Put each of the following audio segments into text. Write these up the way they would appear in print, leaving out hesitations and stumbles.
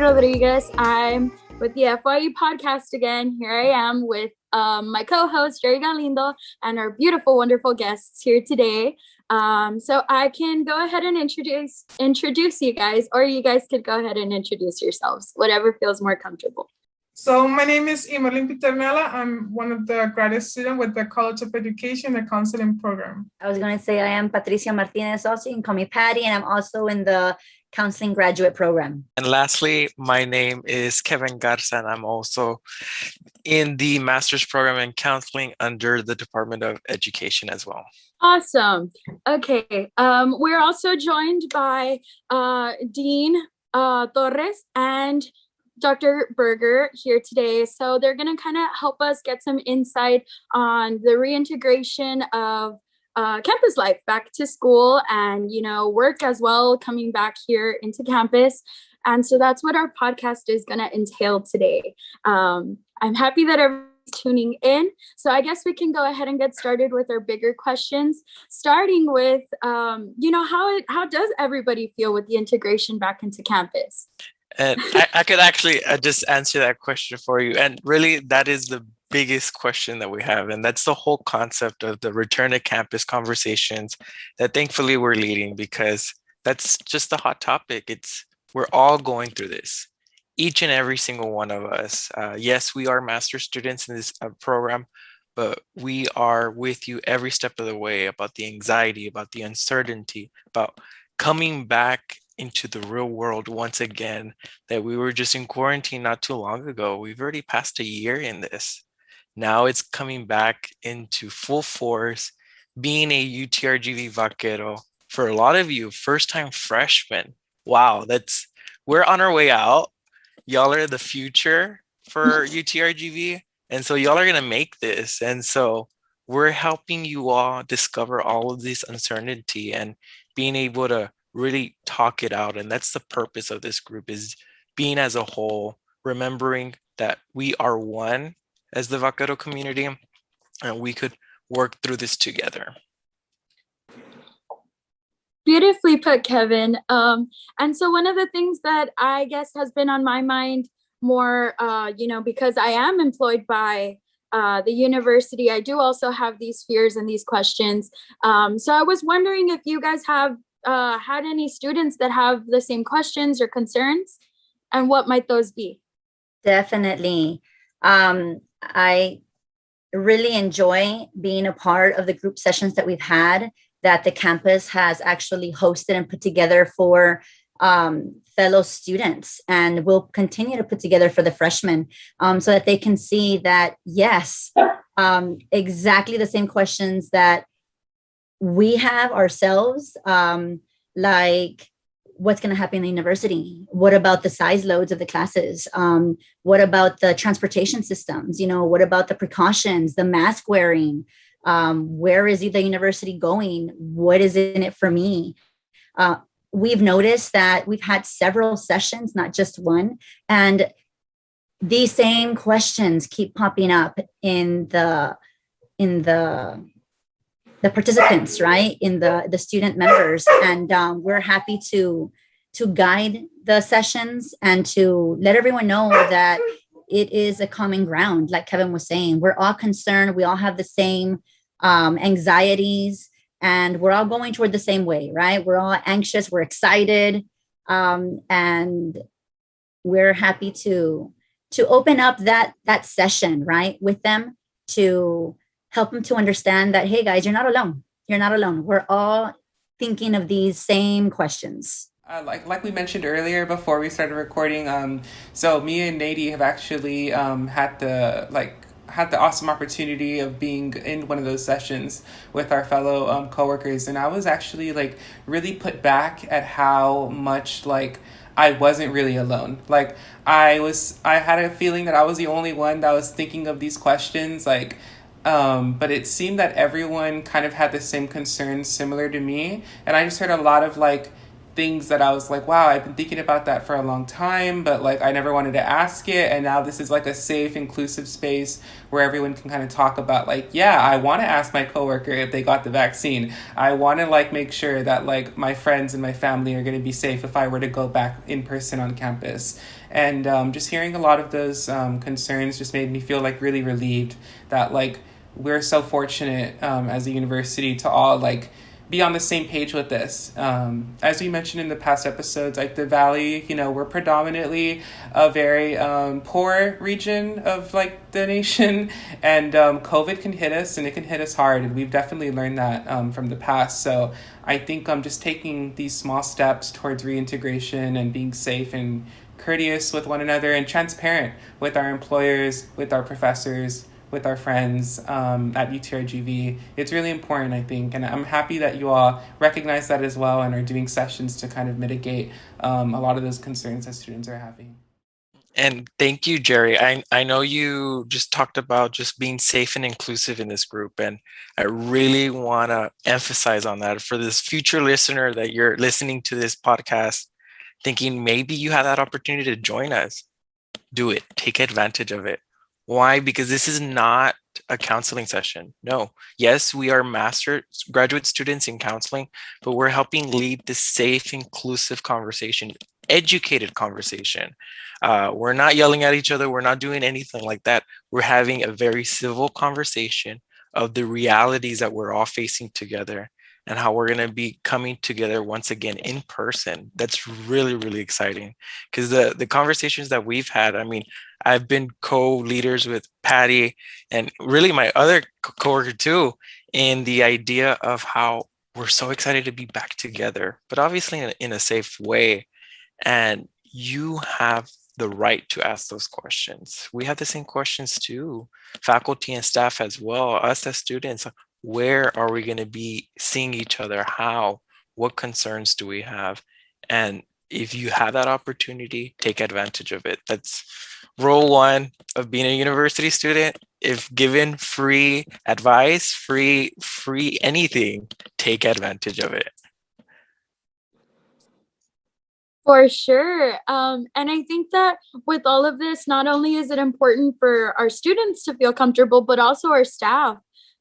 Rodriguez. I'm with the FYE Podcast again. Here I am with my co-host, Jerry Galindo, and our beautiful, wonderful guests here today. So I can go ahead and introduce you guys, or you guys could go ahead and introduce yourselves, whatever feels more comfortable. So my name is Emerlynne Pieternella. I'm one of the graduate students with the College of Education, the Counseling Program. I was going to say I am Patricia Martinez, also you can call me Patty, and I'm also in the Counseling Graduate Program. And lastly, my name is Kevin Garza, and I'm also in the Master's Program in Counseling under the Department of Education as well. Awesome. Okay. We're also joined by Dean Torres and Dr. Berger here today. So they're going to kind of help us get some insight on the reintegration of campus life back to school and, work as well, coming back here into campus. And so that's what our podcast is going to entail today. I'm happy that everyone's tuning in. So I guess we can go ahead and get started with our bigger questions, starting with, how does everybody feel with the integration back into campus? And I could actually just answer that question for you. And really, that is the biggest question that we have. And that's the whole concept of the return to campus conversations that thankfully we're leading, because that's just the hot topic. We're all going through this, each and every single one of us. Yes, we are master's students in this program, but we are with you every step of the way about the anxiety, about the uncertainty, about coming back into the real world once again, that we were just in quarantine not too long ago. We've already passed a year in this. Now it's coming back into full force, being a UTRGV vaquero. For a lot of you, first-time freshmen. Wow, we're on our way out. Y'all are the future for UTRGV. And so y'all are going to make this. And so we're helping you all discover all of this uncertainty and being able to really talk it out. And that's the purpose of this group, is being as a whole, remembering that we are one as the vaquero community, and we could work through this together. Beautifully put, Kevin. And so one of the things that I guess has been on my mind more, because I am employed by the university, I do also have these fears and these questions. So I was wondering if you guys have had any students that have the same questions or concerns, and what might those be? Definitely. I really enjoy being a part of the group sessions that we've had, that the campus has actually hosted and put together for fellow students, and will continue to put together for the freshmen, so that they can see that, yes, exactly the same questions that we have ourselves, like what's going to happen in the university? What about the size loads of the classes? What about the transportation systems? What about the precautions, the mask wearing? Where is the university going? What is in it for me? We've noticed that we've had several sessions, not just one, and these same questions keep popping up in the participants, right? In the student members. And we're happy to guide the sessions and to let everyone know that it is a common ground. Like Kevin was saying, we're all concerned. We all have the same anxieties, and we're all going toward the same way, right? We're all anxious, we're excited, and we're happy to open up that session, right, with them, to help them to understand that, hey guys, you're not alone. You're not alone. We're all thinking of these same questions. Like we mentioned earlier before we started recording, so me and Neidye have actually had the awesome opportunity of being in one of those sessions with our fellow coworkers, and I was actually really put back at how much I wasn't really alone. I had a feeling that I was the only one that was thinking of these questions, but it seemed that everyone kind of had the same concerns similar to me, and I just heard a lot of things that I was like, wow, I've been thinking about that for a long time, but like I never wanted to ask it. And now this is like a safe, inclusive space where everyone can kind of talk about like, yeah, I want to ask my coworker if they got the vaccine. I want to like make sure that like my friends and my family are going to be safe if I were to go back in person on campus. And just hearing a lot of those concerns just made me feel like really relieved that like we're so fortunate as a university to all like be on the same page with this. As we mentioned in the past episodes, like the Valley, you know, we're predominantly a very poor region of like the nation, and COVID can hit us, and it can hit us hard, and we've definitely learned that from the past. So I think just taking these small steps towards reintegration and being safe and courteous with one another and transparent with our employers, with our professors, with our friends at UTRGV. It's really important, I think, and I'm happy that you all recognize that as well and are doing sessions to kind of mitigate a lot of those concerns that students are having. And thank you, Jerry. I know you just talked about just being safe and inclusive in this group, and I really want to emphasize on that for this future listener that you're listening to this podcast, thinking maybe you have that opportunity to join us. Do it. Take advantage of it. Why? Because this is not a counseling session. No. Yes, we are graduate students in counseling, but we're helping lead this safe, inclusive conversation, educated conversation. We're not yelling at each other. We're not doing anything like that. We're having a very civil conversation of the realities that we're all facing together and how we're going to be coming together once again in person. That's really, really exciting because the conversations that we've had, I mean, I've been co-leaders with Patty and really my other coworker too, in the idea of how we're so excited to be back together, but obviously in a safe way. And you have the right to ask those questions. We have the same questions too, faculty and staff as well, us as students. Where are we going to be seeing each other? How? What concerns do we have? And if you have that opportunity, take advantage of it. That's rule one of being a university student. If given free advice, free anything, take advantage of it. For sure. And I think that with all of this, not only is it important for our students to feel comfortable, but also our staff.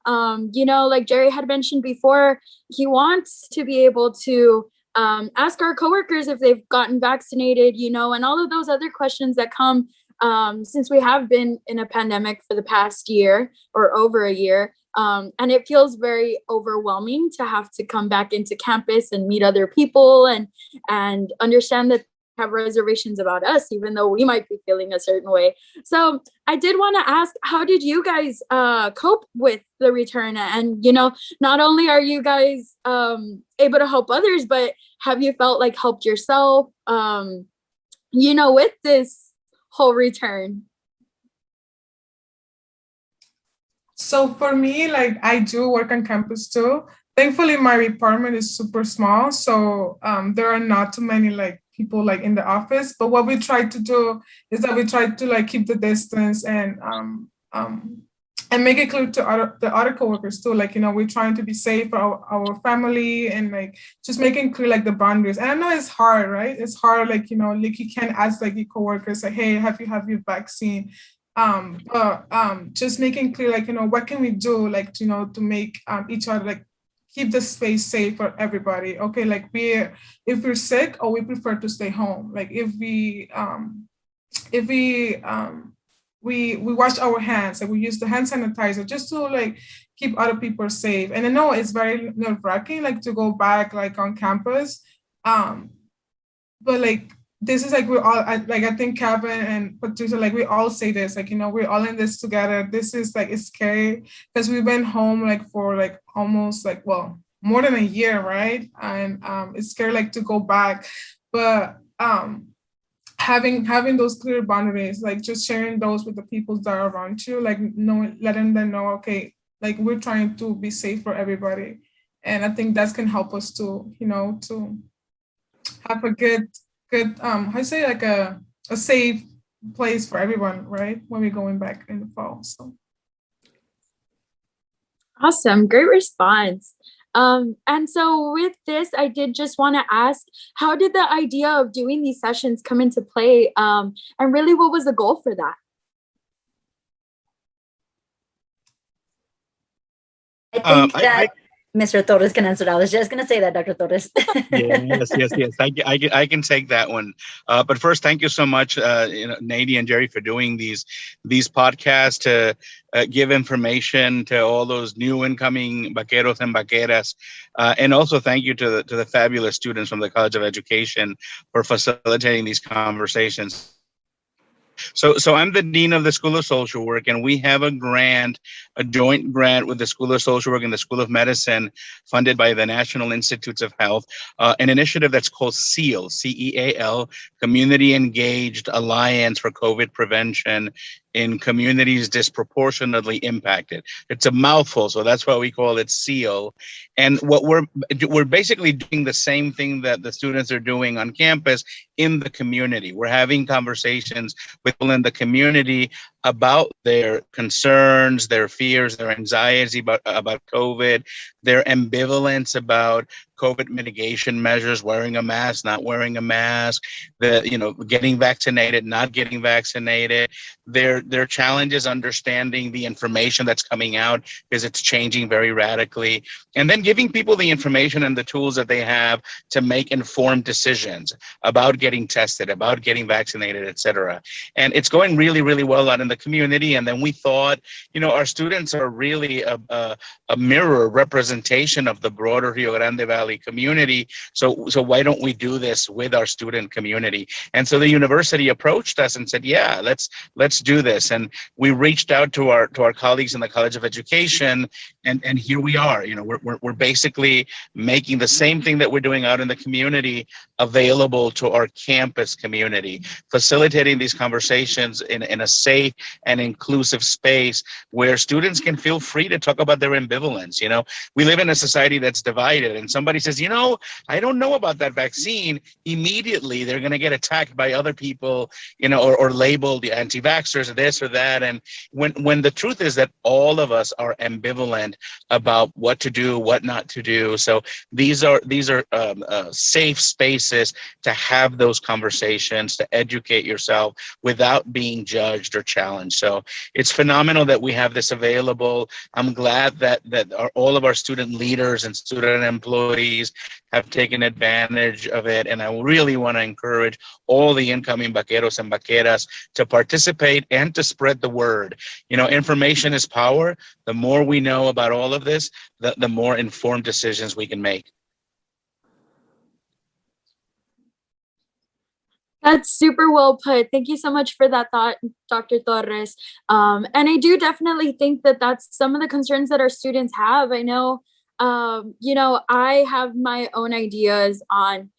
You know, like Jerry had mentioned before, he wants to be able to ask our coworkers if they've gotten vaccinated, you know, and all of those other questions that come since we have been in a pandemic for the past year or over a year. And it feels very overwhelming to have to come back into campus and meet other people and understand that they have reservations about us, even though we might be feeling a certain way. So I did want to ask, how did you guys cope with the return? And, you know, not only are you guys able to help others, but have you felt like helped yourself, you know, with this whole return? So for me, like I do work on campus too. Thankfully, my department is super small, so there are not too many like people like in the office. But what we try to do is that we try to like keep the distance and make it clear to the other coworkers too. Like, you know, we're trying to be safe for our family and like just making clear like the boundaries. And I know it's hard, right? It's hard, like, you know, like you can't ask like your coworkers like, hey, have your vaccine? But just making clear, like, you know, what can we do, like, you know, to make each other, like, keep the space safe for everybody. Okay, like if we're sick, or we prefer to stay home. Like if we wash our hands and we use the hand sanitizer just to like keep other people safe. And I know it's very nerve-wracking, like to go back like on campus, but like this is like we're all like I think Kevin and Patricia, like we all say this, like, you know, we're all in this together. This is like it's scary because we went home like for like almost like, well, more than a year, right? And it's scary like to go back, but having those clear boundaries, like just sharing those with the people that are around you, like knowing, letting them know, okay, like we're trying to be safe for everybody. And I think that can help us to, you know, to have a good how you say, like a safe place for everyone, right, when we're going back in the fall. So awesome, great response. And so with this, I did just want to ask, how did the idea of doing these sessions come into play? And really, what was the goal for that? I think that Mr. Torres can answer that. I was just going to say that, Dr. Torres. Yes. I can take that one. But first, thank you so much, Neidye and Jerry, for doing these podcasts to give information to all those new incoming vaqueros and vaqueras. And also thank you to the fabulous students from the College of Education for facilitating these conversations. So I'm the dean of the School of Social Work, and we have a joint grant with the School of Social Work and the School of Medicine, funded by the National Institutes of Health, an initiative that's called CEAL, CEAL, Community Engaged Alliance for COVID Prevention in Communities Disproportionately Impacted. It's a mouthful, so that's why we call it CEAL. And what we're basically doing the same thing that the students are doing on campus in the community. We're having conversations with people in the community about their concerns, their fears, their anxieties about COVID, their ambivalence about COVID mitigation measures, wearing a mask, not wearing a mask, getting vaccinated, not getting vaccinated, their challenges understanding the information that's coming out because it's changing very radically, and then giving people the information and the tools that they have to make informed decisions about getting tested, about getting vaccinated, et cetera. And it's going really, really well out in the community. And then we thought, our students are really a mirror representation of the broader Rio Grande Valley community. So why don't we do this with our student community? And so the university approached us and said, yeah, let's do this. And we reached out to our colleagues in the College of Education, and here we are. We're basically making the same thing that we're doing out in the community available to our campus community, facilitating these conversations in a safe and inclusive space where students can feel free to talk about their ambivalence. We live in a society that's divided, and somebody says, I don't know about that vaccine. Immediately, they're going to get attacked by other people, or labeled the anti-vaxxers, this or that. And when the truth is that all of us are ambivalent about what to do, what not to do. So these are safe spaces to have those conversations, to educate yourself without being judged or challenged. So it's phenomenal that we have this available. I'm glad that all of our student leaders and student employees have taken advantage of it. And I really want to encourage all the incoming vaqueros and vaqueras to participate and to spread the word. Information is power. The more we know about all of this, the more informed decisions we can make. That's super well put. Thank you so much for that thought, Dr. Torres. And I do definitely think that that's some of the concerns that our students have. I know, I have my own ideas on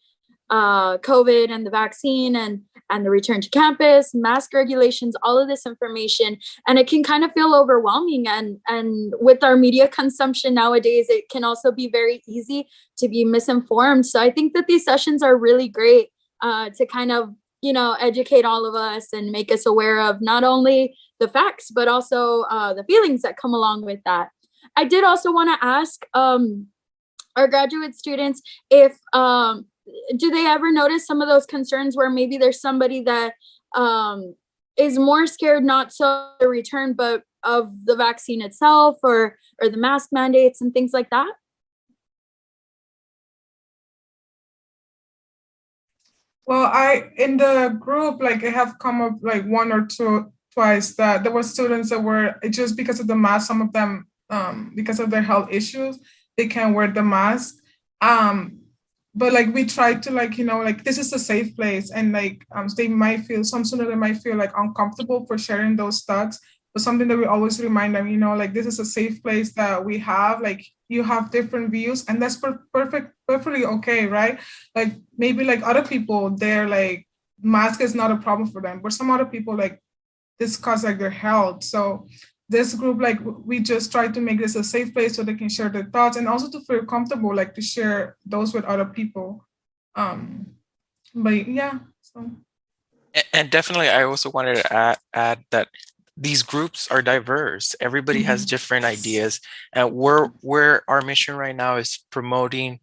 COVID and the vaccine and the return to campus, mask regulations, all of this information. And it can kind of feel overwhelming. And with our media consumption nowadays, it can also be very easy to be misinformed. So I think that these sessions are really great to kind of, educate all of us and make us aware of not only the facts, but also the feelings that come along with that. I did also want to ask our graduate students if, do they ever notice some of those concerns where maybe there's somebody that is more scared, not so the return, but of the vaccine itself or the mask mandates and things like that? Well, in the group, it have come up one or twice that there were students that were, just because of the mask, some of them, because of their health issues, they can't wear the mask. But we try to this is a safe place, and some students might feel uncomfortable for sharing those thoughts. But something that we always remind them, this is a safe place that we have, you have different views, and that's perfectly okay, right? Maybe other people, they're mask is not a problem for them, but some other people discuss their health. So this group, we just try to make this a safe place so they can share their thoughts and also to feel comfortable, to share those with other people. But yeah, so. And definitely, I also wanted to add that these groups are diverse. Everybody has different ideas. And where our mission right now is promoting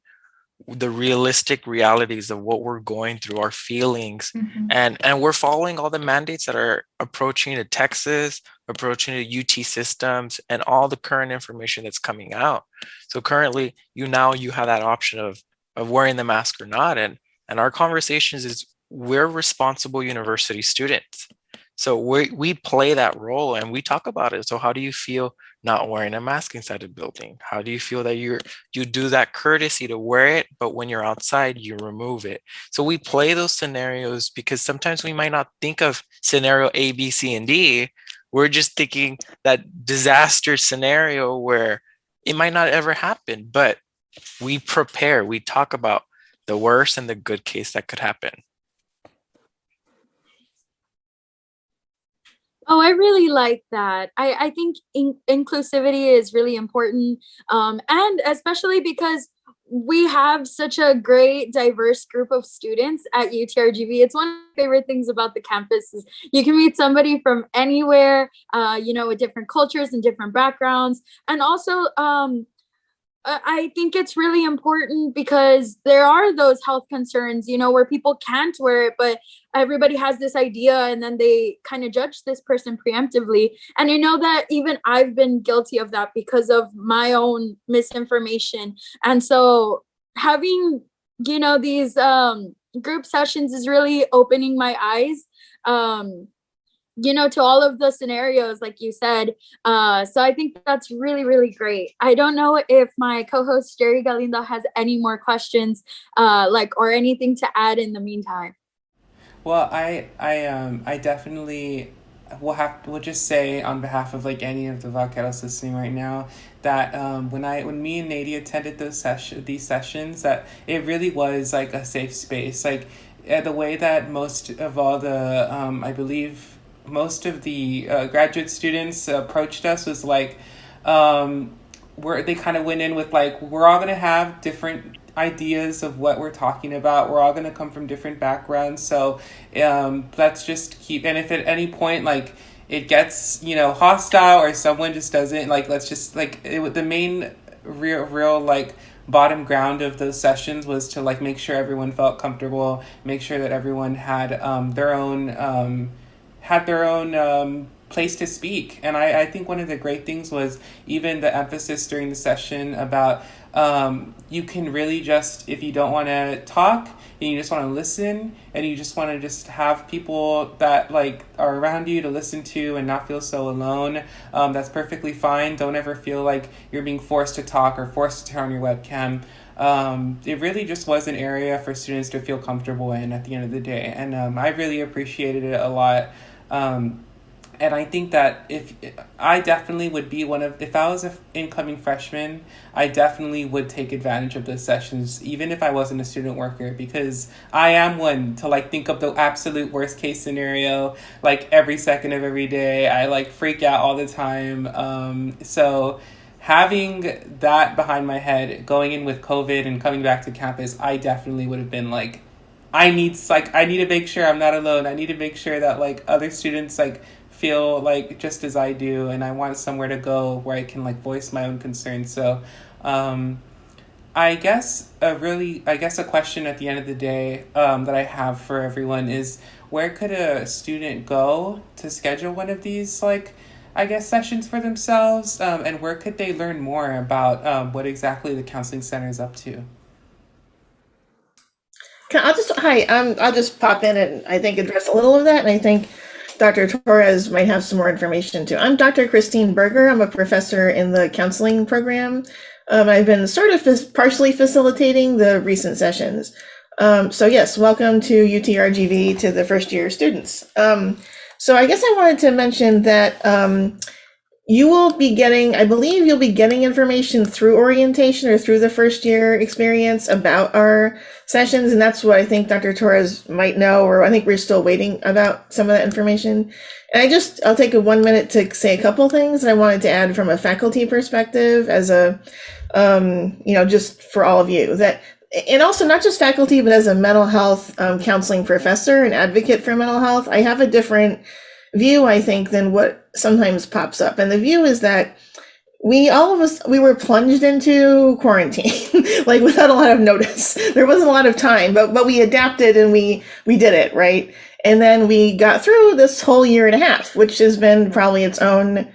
the realistic realities of what we're going through, our feelings, and we're following all the mandates that are approaching the Texas, approaching the UT systems, and all the current information that's coming out. So currently, you have that option of wearing the mask or not, and our conversations is we're responsible university students. So we play that role and we talk about it. So how do you feel not wearing a mask inside the building? How do you feel that you do that courtesy to wear it, but when you're outside, you remove it? So we play those scenarios because sometimes we might not think of scenario A, B, C, and D. We're just thinking that disaster scenario where it might not ever happen, but we prepare, we talk about the worst and the good case that could happen. Oh, I really like that. I think inclusivity is really important. And especially because we have such a great, diverse group of students at UTRGV. It's one of my favorite things about the campus is you can meet somebody from anywhere, with different cultures and different backgrounds. And also, I think it's really important because there are those health concerns, where people can't wear it, but everybody has this idea and then they kind of judge this person preemptively. And I know that even I've been guilty of that because of my own misinformation. And so having, these group sessions is really opening my eyes, to all of the scenarios, like you said. So I think that's really, really great. I don't know if my co-host Jerry Galindo has any more questions, or anything to add in the meantime. Well, I definitely will just say on behalf of any of the vaqueros listening right now that when me and Neidye attended these sessions, that it really was a safe space. The way that most of all the I believe most of the graduate students approached us was they kind of went in with we're all going to have different ideas of what we're talking about. We're all going to come from different backgrounds. So let's just keep, and if at any point it gets hostile or someone just doesn't let's just the main real bottom ground of those sessions was to make sure everyone felt comfortable, make sure that everyone had their own place to speak. And I think one of the great things was even the emphasis during the session about you can really just, if you don't want to talk and you just want to listen and you just want to just have people that are around you to listen to and not feel so alone, that's perfectly fine. Don't ever feel like you're being forced to talk or forced to turn on your webcam. It really just was an area for students to feel comfortable in at the end of the day. And I really appreciated it a lot. And I think that if I definitely would be if I was an incoming freshman, I definitely would take advantage of those sessions, even if I wasn't a student worker, because I am one to think of the absolute worst case scenario, every second of every day. I freak out all the time. So having that behind my head, going in with COVID and coming back to campus, I definitely would have been I need to make sure I'm not alone. I need to make sure that other students feel just as I do, and I want somewhere to go where I can voice my own concerns. So I guess a question at the end of the day that I have for everyone is, where could a student go to schedule one of these sessions for themselves, and where could they learn more about what exactly the Counseling Center is up to? I'll just pop in and I think address a little of that, and I think Dr. Torres might have some more information too. I'm Dr. Christine Berger. I'm a professor in the counseling program. I've been sort of partially facilitating the recent sessions. So yes, welcome to UTRGV, to the first year students. So I guess I wanted to mention that you will be getting, I believe you'll be getting information through orientation or through the first year experience about our sessions. And that's what I think Dr. Torres might know, or I think we're still waiting about some of that information. And I'll take 1 minute to say a couple things that I wanted to add from a faculty perspective as just for all of you, and also not just faculty, but as a mental health counseling professor and advocate for mental health. I have a different view, I think, than what sometimes pops up. And the view is that we were plunged into quarantine, like without a lot of notice. There wasn't a lot of time, but we adapted and we did it, right? And then we got through this whole year and a half, which has been probably its own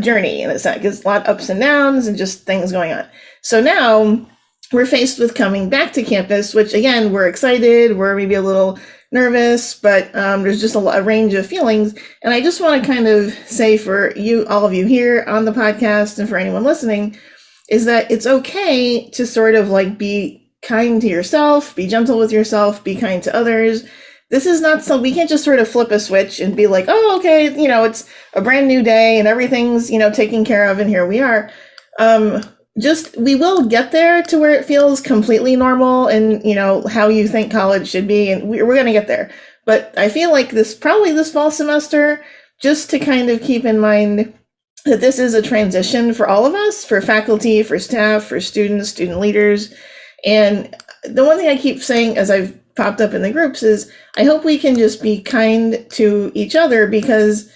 journey, and it's a lot of ups and downs and just things going on. So now we're faced with coming back to campus, which again, we're excited, we're maybe a little nervous, but there's just a range of feelings. And I just want to kind of say for you, all of you here on the podcast, and for anyone listening, is that it's okay to sort of like be kind to yourself, be gentle with yourself, be kind to others. This is not so we can't just sort of flip a switch and be like, oh, okay, it's a brand new day and everything's, taken care of, and here we are. We will get there to where it feels completely normal and, how you think college should be. And we're going to get there. But I feel like this fall semester, just to kind of keep in mind that this is a transition for all of us, for faculty, for staff, for students, student leaders. And the one thing I keep saying as I've popped up in the groups is I hope we can just be kind to each other, because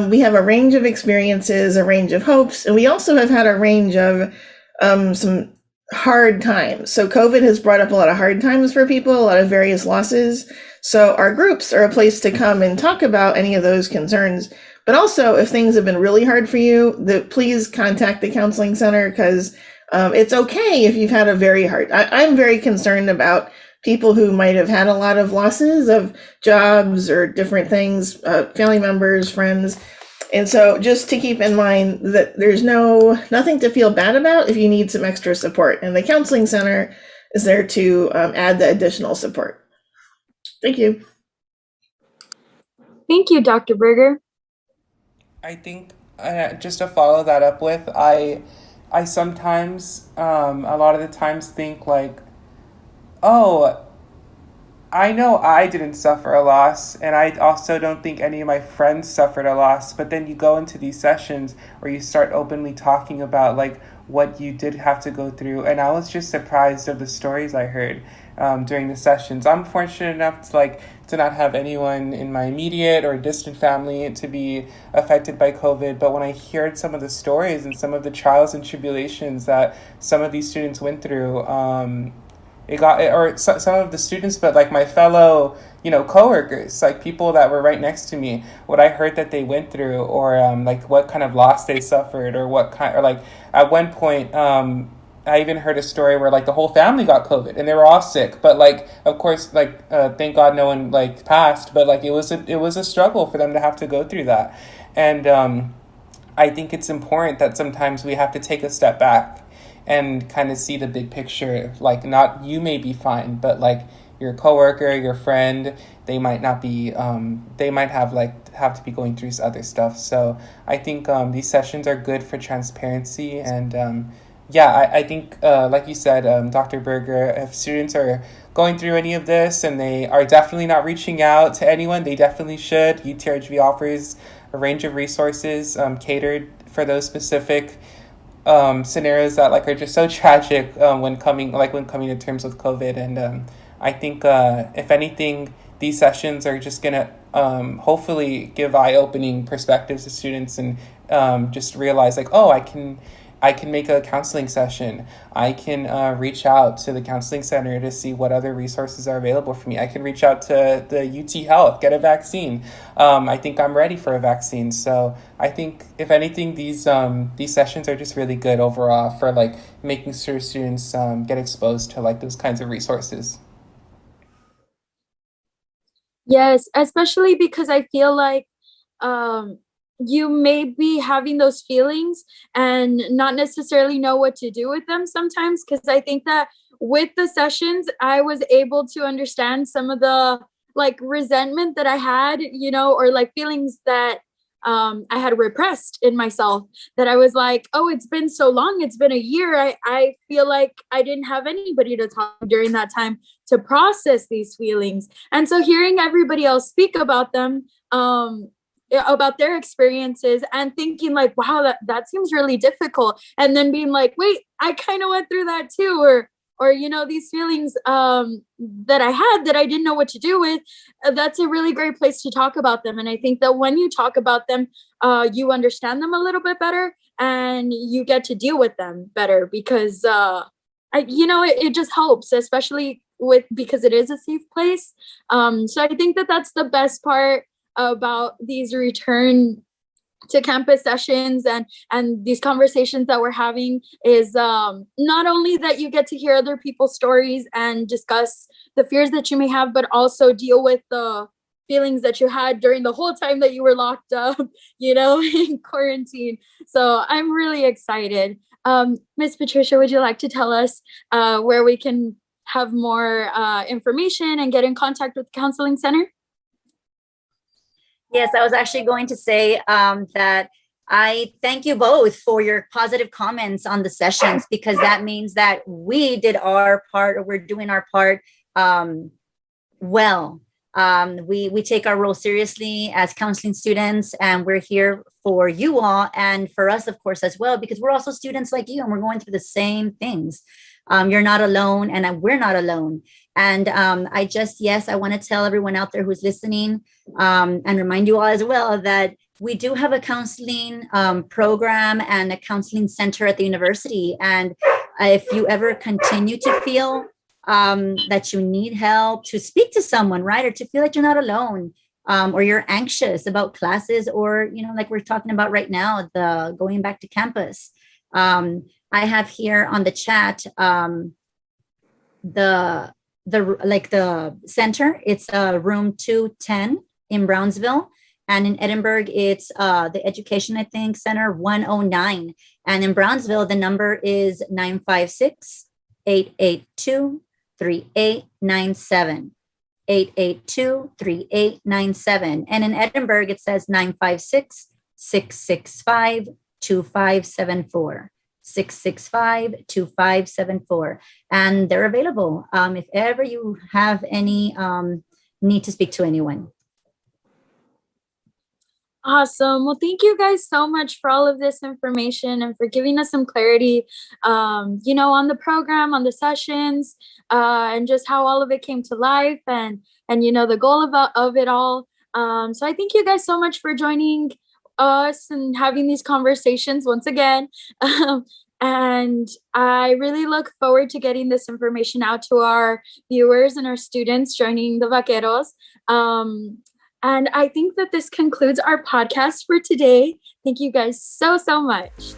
we have a range of experiences, a range of hopes, and we also have had a range of some hard times. So COVID has brought up a lot of hard times for people, a lot of various losses. So our groups are a place to come and talk about any of those concerns. But also, if things have been really hard for you, please contact the counseling center, because it's okay if you've had a very hard. I'm very concerned about people who might have had a lot of losses of jobs or different things, family members, friends. And so just to keep in mind that there's nothing to feel bad about if you need some extra support. And the counseling center is there to add the additional support. Thank you. Thank you, Dr. Berger. I think just to follow that up with, I sometimes, a lot of the times think like, oh, I know I didn't suffer a loss, and I also don't think any of my friends suffered a loss. But then you go into these sessions where you start openly talking about like what you did have to go through, and I was just surprised of the stories I heard during the sessions. I'm fortunate enough to not have anyone in my immediate or distant family to be affected by COVID. But when I heard some of the stories and some of the trials and tribulations that some of these students went through, some of the students, but like my fellow, coworkers, like people that were right next to me, what I heard that they went through, or like what kind of loss they suffered, or like at one point, I even heard a story where like the whole family got COVID and they were all sick, but like, of course, like thank God no one like passed, but like it was a struggle for them to have to go through that. And I think it's important that sometimes we have to take a step back and kind of see the big picture. Like, not you may be fine, but like your coworker, your friend, they might not be, they might have to be going through other stuff. So I think these sessions are good for transparency. And I think, like you said, Dr. Berger, if students are going through any of this and they are definitely not reaching out to anyone, they definitely should. UTRGV offers a range of resources catered for those specific scenarios that like are just so tragic when coming to terms with COVID. And I think if anything, these sessions are just gonna hopefully give eye-opening perspectives to students and just realize like, oh, I can make a counseling session. I can reach out to the counseling center to see what other resources are available for me. I can reach out to the UT Health, get a vaccine. I think I'm ready for a vaccine. So I think if anything, these sessions are just really good overall for like making sure students get exposed to like those kinds of resources. Yes, especially because I feel like you may be having those feelings and not necessarily know what to do with them sometimes, because I think that with the sessions, I was able to understand some of the like resentment that I had, or like feelings that I had repressed in myself, that I was like, oh, it's been so long. It's been a year. I feel like I didn't have anybody to talk to during that time to process these feelings. And so hearing everybody else speak about them, about their experiences, and thinking like, wow, that seems really difficult. And then being like, wait, I kind of went through that too. or, these feelings that I had that I didn't know what to do with, that's a really great place to talk about them. And I think that when you talk about them, you understand them a little bit better and you get to deal with them better because, it just helps, especially because it is a safe place. So I think that that's the best part about these return to campus sessions and these conversations that we're having is not only that you get to hear other people's stories and discuss the fears that you may have, but also deal with the feelings that you had during the whole time that you were locked up, in quarantine. So I'm really excited. Ms. Patricia, would you like to tell us where we can have more information and get in contact with the Counseling Center? Yes, I was actually going to say that I thank you both for your positive comments on the sessions, because that means that we did our part, or we're doing our part well. We take our role seriously as counseling students, and we're here for you all and for us, of course, as well, because we're also students like you and we're going through the same things. You're not alone, and we're not alone. And I want to tell everyone out there who's listening and remind you all as well that we do have a counseling program and a counseling center at the university. And if you ever continue to feel that you need help, to speak to someone, right? Or to feel like you're not alone, or you're anxious about classes, or, like we're talking about right now, the going back to campus. I have here on the chat the center. It's room 210 in Brownsville, and in Edinburgh it's the Education, I think, Center 109, and in Brownsville the number is 956-882-3897. 882-3897, and in Edinburgh it says 956-665-2574. 665-2574, and they're available if ever you have any need to speak to anyone. Awesome. Well, thank you guys so much for all of this information and for giving us some clarity, on the program, on the sessions, and just how all of it came to life and the goal of it all. So I thank you guys so much for joining us and having these conversations once again. And I really look forward to getting this information out to our viewers and our students joining the Vaqueros. And I think that this concludes our podcast for today. Thank you guys so much.